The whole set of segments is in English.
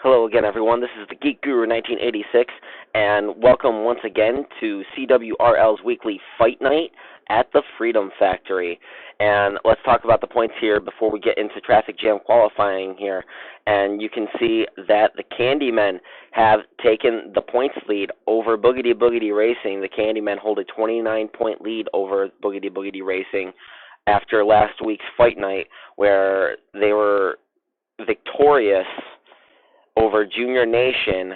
Hello again, everyone. This is the Geek Guru 1986, and welcome once again to CWRL's weekly Fight Night at the Freedom Factory. And let's talk about the points here before we get into traffic jam qualifying here. And you can see that the Candymen have taken the points lead over Boogity Boogity Racing. The Candymen hold a 29-point lead over Boogity Boogity Racing after last week's Fight Night, where they were victorious over Junior Nation,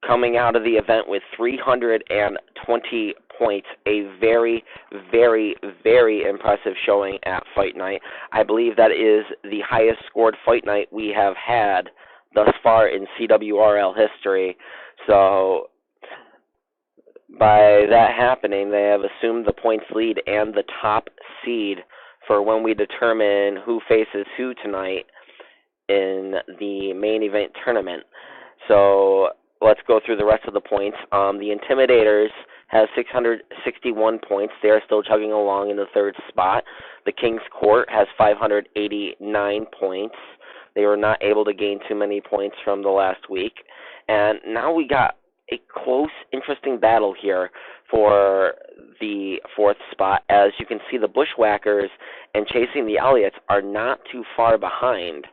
coming out of the event with 320 points. A very, very, very impressive showing at Fight Night. I believe that is the highest scored Fight Night we have had thus far in CWRL history. So by that happening, they have assumed the points lead and the top seed for when we determine who faces who tonight in the main event tournament. So let's go through the rest of the points. The Intimidators have 661 points. They are still chugging along in the third spot. The King's Court has 589 points. They were not able to gain too many points from the last week. And now we got a close, interesting battle here for the fourth spot. As you can see, the Bushwhackers and Chasing the Elliots are not too far behind,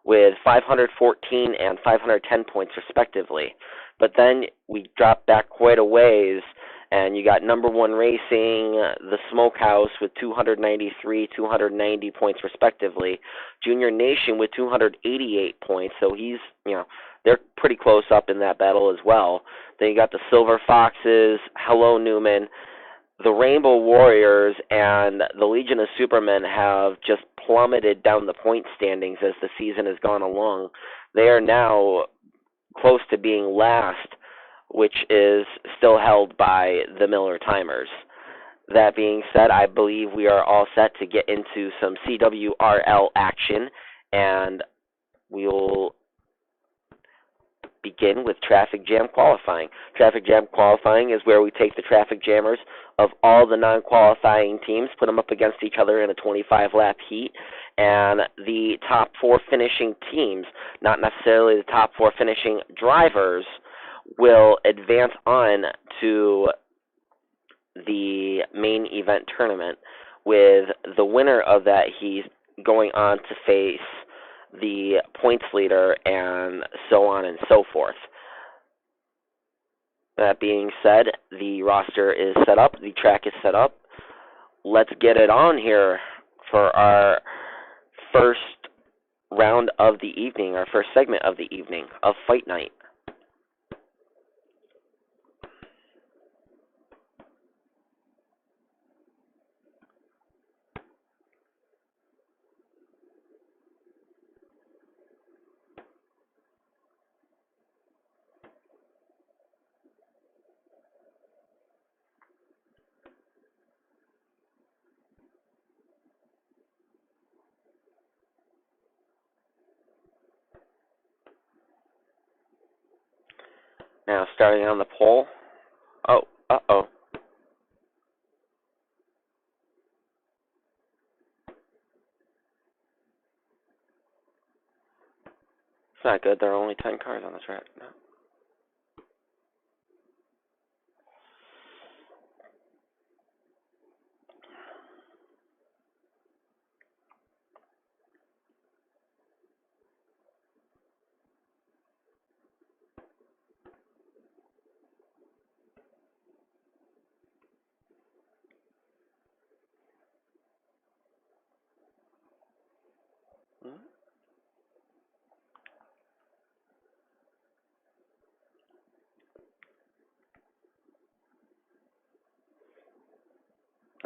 with 514 and 510 points respectively. But then we dropped back quite a ways, and you got number one Racing, the Smokehouse with 293, 290 points respectively. Junior Nation with 288 points, so they're pretty close up in that battle as well. Then you got the Silver Foxes, Hello Newman, the Rainbow Warriors, and the Legion of Supermen have just plummeted down the point standings as the season has gone along. They are now close to being last, which is still held by the Miller Timers. That being said, I believe we are all set to get into some CWRL action, and we'll begin with traffic jam qualifying. Traffic jam qualifying is where we take the traffic jammers of all the non-qualifying teams, put them up against each other in a 25-lap heat, and the top four finishing teams, not necessarily the top four finishing drivers, will advance on to the main event tournament, with the winner of that heat going on to face the points leader, and so on and so forth. That being said, the roster is set up, the track is set up. Let's get it on here for our first round of the evening, our first segment of the evening of Fight Night. Now, starting on the pole. Oh, uh-oh. It's not good. There are only 10 cars on the track. No.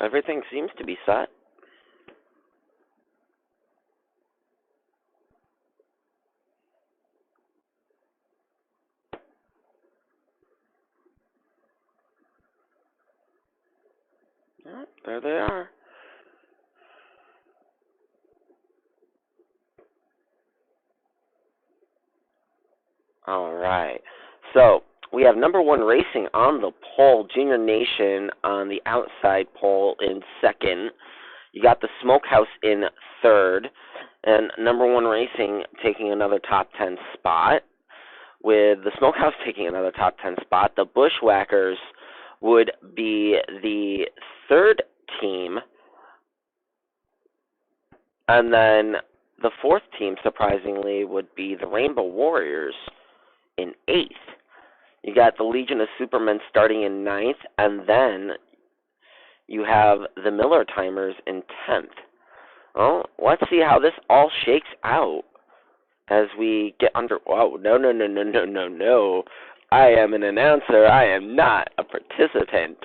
Everything seems to be set. Yep, there they are. All right. So we have number one Racing on the pole, Junior Nation on the outside pole in second. You got the Smokehouse in third. And number one racing taking another top 10 spot, with the Smokehouse taking another top 10 spot. The Bushwhackers would be the third team, and then the fourth team, surprisingly, would be the Rainbow Warriors in eighth. You got the Legion of Supermen starting in ninth, and then you have the Miller Timers in 10th. Well, let's see how this all shakes out as we get under. Oh, no. I am an announcer. I am not a participant.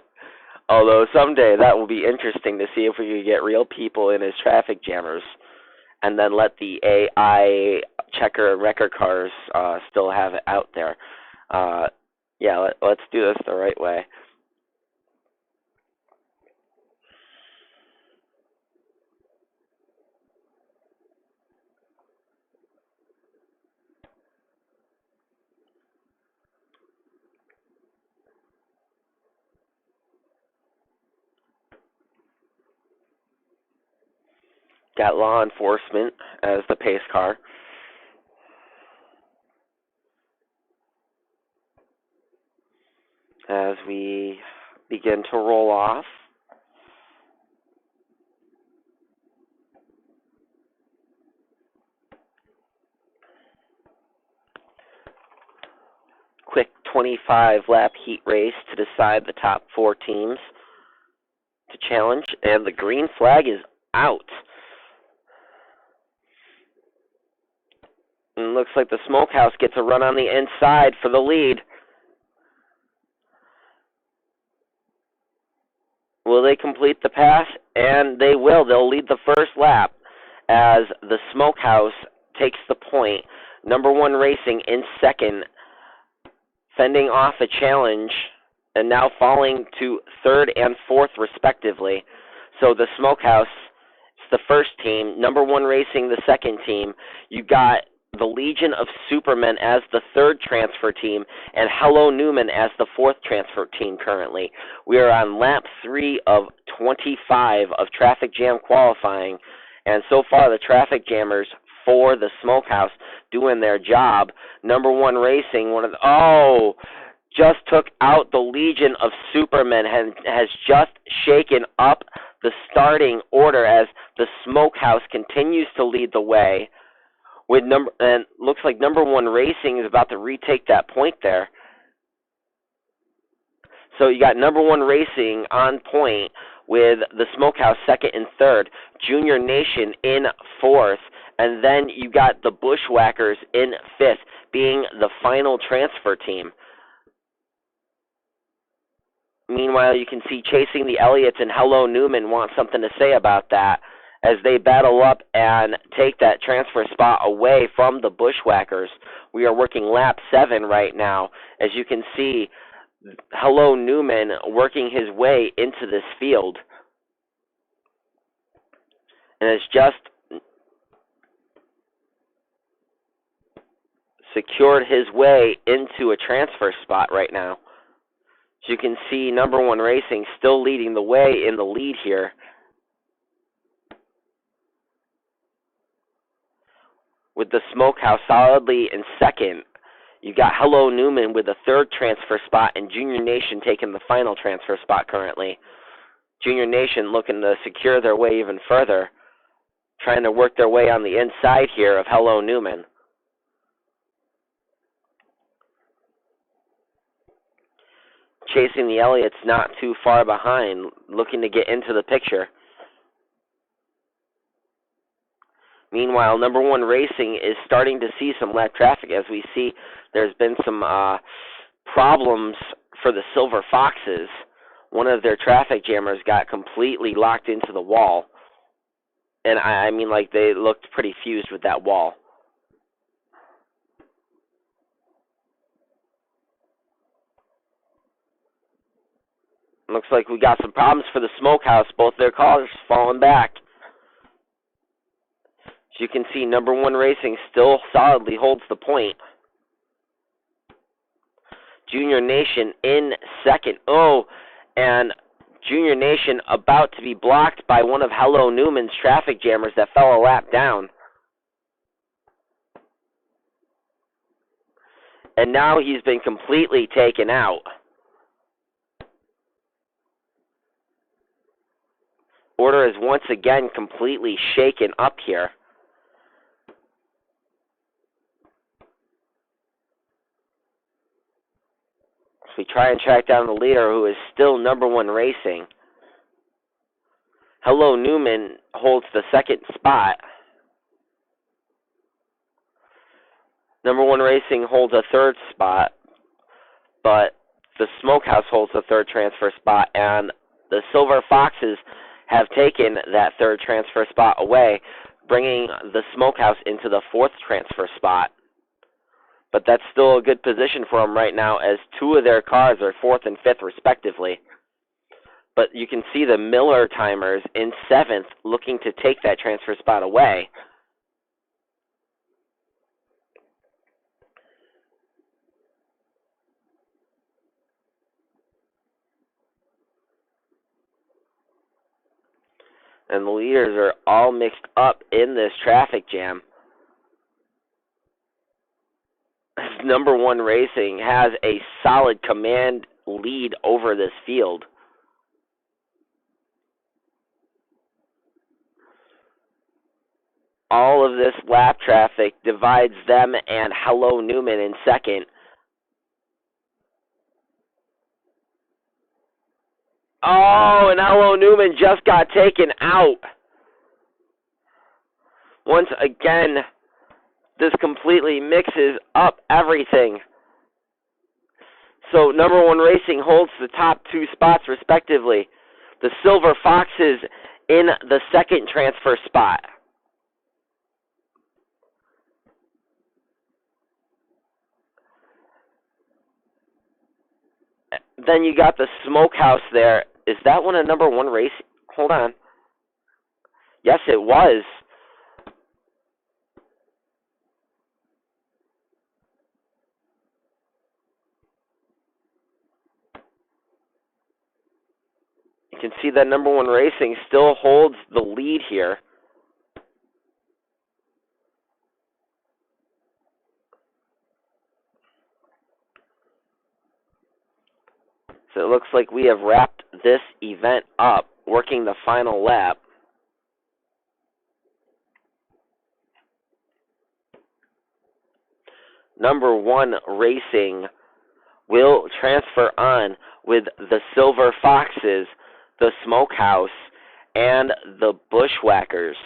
Although someday that will be interesting to see if we could get real people in as traffic jammers and then let the AI checker and wrecker cars still have it out there. Yeah, let's do this the right way. Got law enforcement as the pace car. As we begin to roll off. Quick 25-lap heat race to decide the top four teams to challenge, and the green flag is out. And looks like the Smokehouse gets a run on the inside for the lead. Will they complete the pass? And they will. They'll lead the first lap as the Smokehouse takes the point. Number one racing in second, fending off a challenge, and now falling to third and fourth respectively. So the Smokehouse is the first team. Number one racing the second team. You got the Legion of Supermen as the third transfer team, and Hello Newman as the fourth transfer team currently. We are on lap 3 of 25 of traffic jam qualifying, and so far the traffic jammers for the Smokehouse doing their job. Number one racing, just took out the Legion of Supermen, has just shaken up the starting order as the Smokehouse continues to lead the way. And looks like number one racing is about to retake that point there. So you got number one racing on point with the Smokehouse second and third, Junior Nation in fourth, and then you got the Bushwhackers in fifth, being the final transfer team. Meanwhile, you can see Chasing the Elliots and Hello Newman want something to say about that, as they battle up and take that transfer spot away from the Bushwhackers. We are working lap 7 right now. As you can see, Hello Newman working his way into this field. And has just secured his way into a transfer spot right now. As you can see, number one racing still leading the way in the lead here. With the Smokehouse solidly in second. You got Hello Newman with the third transfer spot, and Junior Nation taking the final transfer spot currently. Junior Nation looking to secure their way even further, trying to work their way on the inside here of Hello Newman. Chasing the Elliots not too far behind, looking to get into the picture. Meanwhile, number one racing is starting to see some lap traffic. As we see, there's been some problems for the Silver Foxes. One of their traffic jammers got completely locked into the wall. And I mean, like, they looked pretty fused with that wall. Looks like we got some problems for the Smokehouse. Both their cars falling back. As you can see, number one racing still solidly holds the point. Junior Nation in second. And Junior Nation about to be blocked by one of Hello Newman's traffic jammers that fell a lap down. And now he's been completely taken out. Order is once again completely shaken up here. So we try and track down the leader, who is still number one racing. Hello Newman holds the second spot. Number one racing holds a third spot, but the Smokehouse holds the third transfer spot, and the Silver Foxes have taken that third transfer spot away, bringing the Smokehouse into the fourth transfer spot. But that's still a good position for them right now, as two of their cars are fourth and fifth respectively. But you can see the Miller timers in seventh looking to take that transfer spot away. And the leaders are all mixed up in this traffic jam. Number one racing has a solid command lead over this field. All of this lap traffic divides them and Hello Newman in second. Oh, and Hello Newman just got taken out. Once again, this completely mixes up everything. So number one racing holds the top two spots respectively. The Silver Foxes in the second transfer spot. Then you got the Smokehouse there. Is that one a number one race? Hold on. Yes, it was. You can see that number one racing still holds the lead here. So it looks like we have wrapped this event up, working the final lap. Number one racing will transfer on with the Silver Foxes, the Smokehouse, and the Bushwhackers.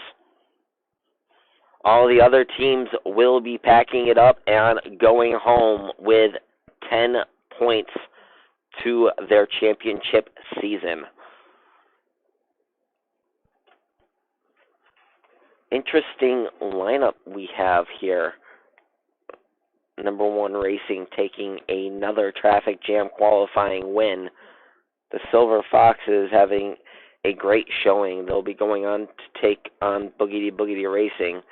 All the other teams will be packing it up and going home with 10 points to their championship season. Interesting lineup we have here. Number one racing taking another traffic jam qualifying win. The Silver Foxes having a great showing. They'll be going on to take on Boogity Boogity Racing.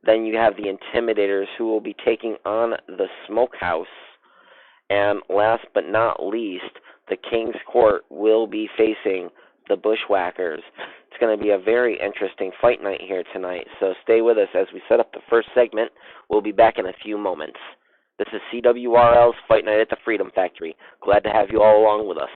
Then you have the Intimidators, who will be taking on the Smokehouse. And last but not least, the King's Court will be facing the Bushwhackers. It's going to be a very interesting fight night here tonight, so stay with us as we set up the first segment. We'll be back in a few moments. This is CWRL's Fight Night at the Freedom Factory. Glad to have you all along with us.